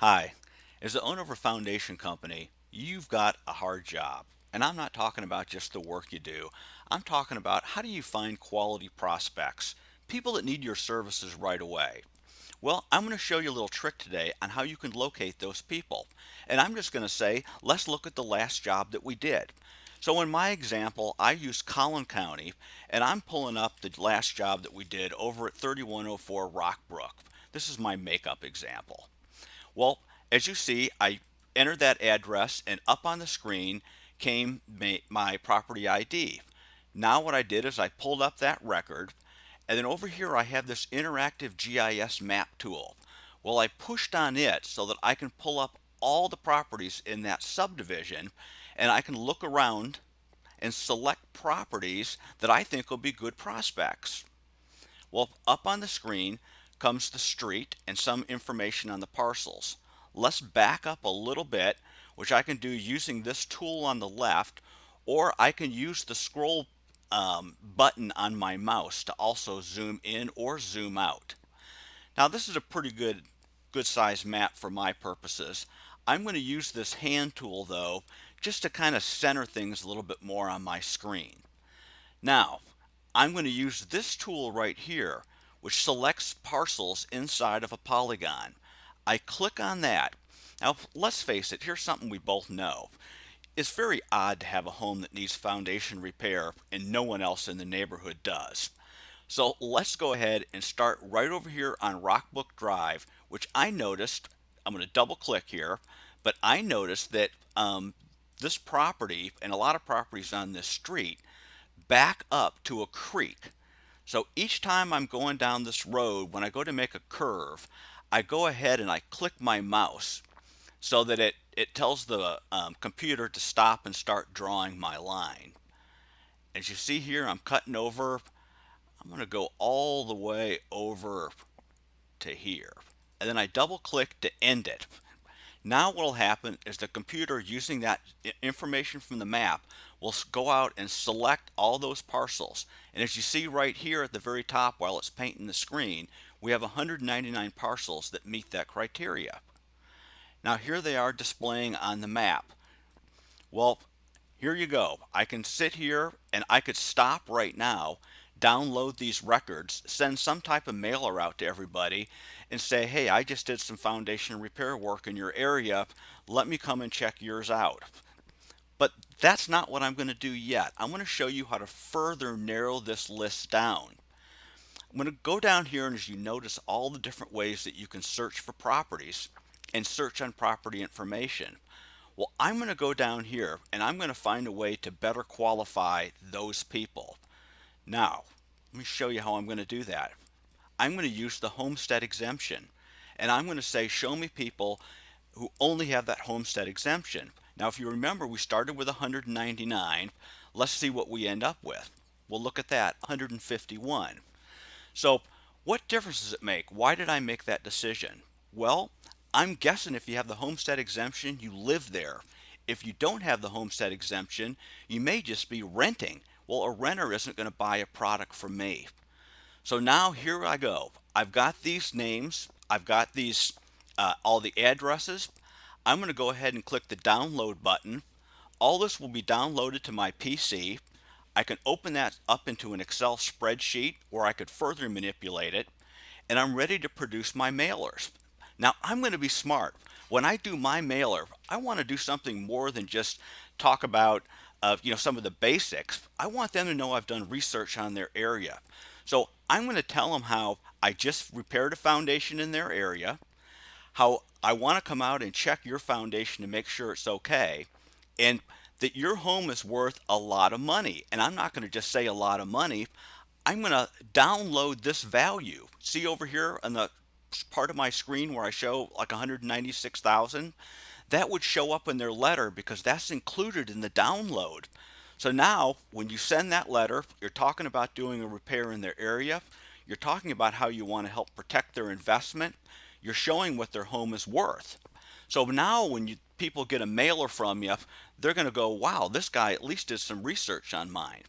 Hi, as the owner of a foundation company, you've got a hard job. And I'm not talking about just the work you do. I'm talking about how do you find quality prospects, people that need your services right away. Well, I'm going to show you a little trick today on how you can locate those people. And I'm just going to say, let's look at the last job that we did. So in my example, I used Collin County, and I'm pulling up the last job that we did over at 3104 Rockbrook. This is my makeup example. Well, as you see, I entered that address and up on the screen came my property ID. Now what I did is I pulled up that record, and then over here I have this interactive GIS map tool. Well, I pushed on it so that I can pull up all the properties in that subdivision, and I can look around and select properties that I think will be good prospects. Well, up on the screen comes the street and some information on the parcels. Let's back up a little bit, which I can do using this tool on the left, or I can use the scroll button on my mouse to also zoom in or zoom out. Now this is a pretty good size map for my purposes. I'm going to use this hand tool though, just to kind of center things a little bit more on my screen. Now, I'm going to use this tool right here, which selects parcels inside of a polygon. I click on that. Now, let's face it, here's something we both know. It's very odd to have a home that needs foundation repair and no one else in the neighborhood does. So let's go ahead and start right over here on Rockbrook Drive, which I noticed, I'm going to double click here, but I noticed that this property and a lot of properties on this street back up to a creek. So each time I'm going down this road, when I go to make a curve, I go ahead and I click my mouse so that it tells the computer to stop and start drawing my line. As you see here, I'm cutting over. I'm going to go all the way over to here. And then I double click to end it. Now what will happen is the computer, using that information from the map, will go out and select all those parcels. And as you see right here at the very top while it's painting the screen, we have 199 parcels that meet that criteria. Now here they are displaying on the map. Well, here you go. I can sit here and I could stop right now, download these records, send some type of mailer out to everybody and say, hey, I just did some foundation repair work in your area. Let me come and check yours out. But that's not what I'm going to do yet. I'm going to show you how to further narrow this list down. I'm going to go down here, and as you notice all the different ways that you can search for properties and search on property information. Well, I'm going to go down here and I'm going to find a way to better qualify those people. Now, let me show you how I'm going to do that. I'm going to use the homestead exemption, and I'm going to say show me people who only have that homestead exemption. Now if you remember, we started with 199. Let's see what we end up with. We'll look at that, 151. So what difference does it make? Why did I make that decision? Well, I'm guessing if you have the homestead exemption, you live there. If you don't have the homestead exemption, you may just be renting. Well, a renter isn't going to buy a product from me. So now here I go. I've got these names. I've got these all the addresses. I'm going to go ahead and click the download button. All this will be downloaded to my PC. I can open that up into an Excel spreadsheet, or I could further manipulate it, and I'm ready to produce my mailers. Now I'm going to be smart. When I do my mailer, I want to do something more than just talk about some of the basics. I want them to know I've done research on their area. So I'm going to tell them how I just repaired a foundation in their area, how I want to come out and check your foundation to make sure it's okay, and that your home is worth a lot of money. And I'm not going to just say a lot of money. I'm going to download this value. See over here on the part of my screen where I show like 196,000? That would show up in their letter because that's included in the download. So now when you send that letter, you're talking about doing a repair in their area. You're talking about how you want to help protect their investment. You're showing what their home is worth. So now when people get a mailer from you, they're going to go, wow, this guy at least did some research on mine.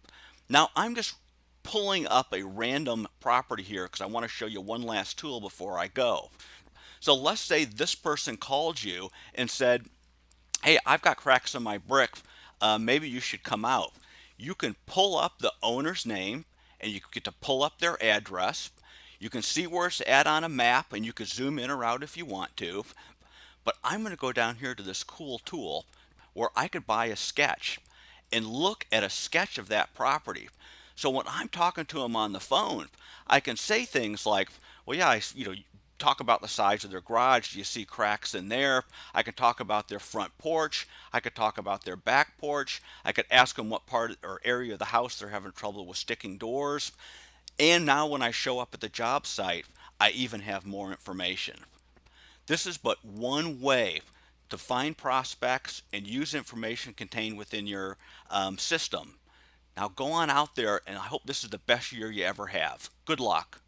Now I'm just pulling up a random property here because I want to show you one last tool before I go. So let's say this person called you and said, hey, I've got cracks in my brick. Maybe you should come out. You can pull up the owner's name and you get to pull up their address. You can see where it's at on a map and you can zoom in or out if you want to. But I'm going to go down here to this cool tool where I could buy a sketch and look at a sketch of that property. So when I'm talking to them on the phone, I can say things like, well, yeah, talk about the size of their garage. Do you see cracks in there? I can talk about their front porch. I could talk about their back porch. I could ask them what part or area of the house they're having trouble with sticking doors. And now when I show up at the job site, I even have more information. This is but one way to find prospects and use information contained within your system. Now go on out there, and I hope this is the best year you ever have. Good luck.